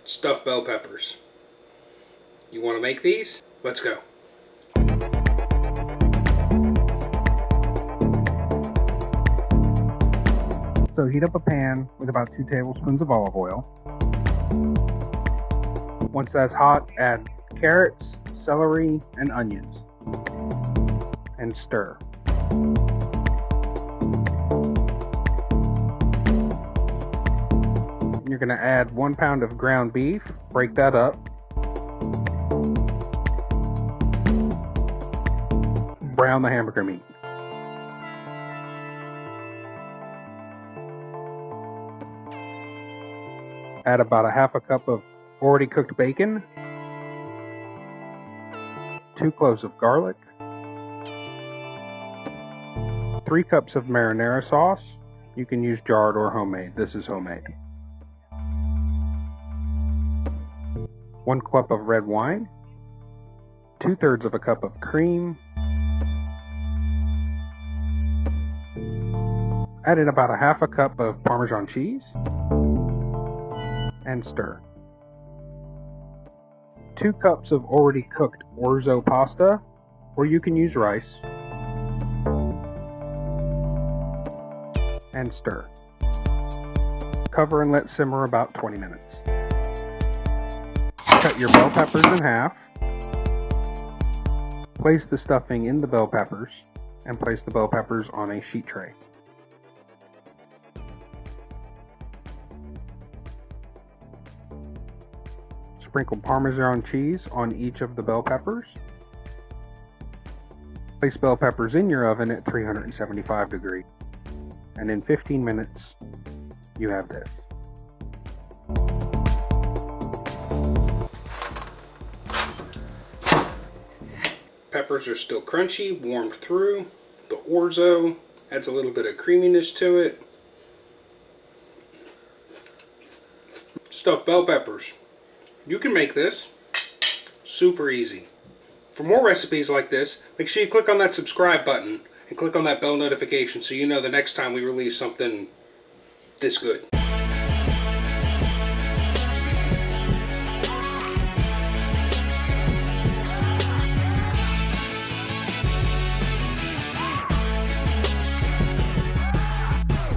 stuffed bell peppers. You want to make these? Let's go. So heat up a pan with about 2 tablespoons of olive oil. Once that's hot, add carrots, celery, and onions, and stir. You're going to add 1 pound of ground beef, break that up. Brown the hamburger meat. Add about a half a cup of already cooked bacon, 2 cloves of garlic, 3 cups of marinara sauce. You can use jarred or homemade. This is homemade. 1 cup of red wine, 2/3 of a cup of cream. Add in about a half a cup of Parmesan cheese and stir. 2 cups of already cooked orzo pasta, or you can use rice, and stir. Cover and let simmer about 20 minutes. Cut your bell peppers in half. Place the stuffing in the bell peppers and place the bell peppers on a sheet tray. Sprinkle Parmesan cheese on each of the bell peppers. Place bell peppers in your oven at 375 degrees. And in 15 minutes, you have this. Peppers are still crunchy, warmed through. The orzo adds a little bit of creaminess to it. Stuffed bell peppers. You can make this. Super easy. For more recipes like this, make sure you click on that subscribe button and click on that bell notification so you know the next time we release something this good.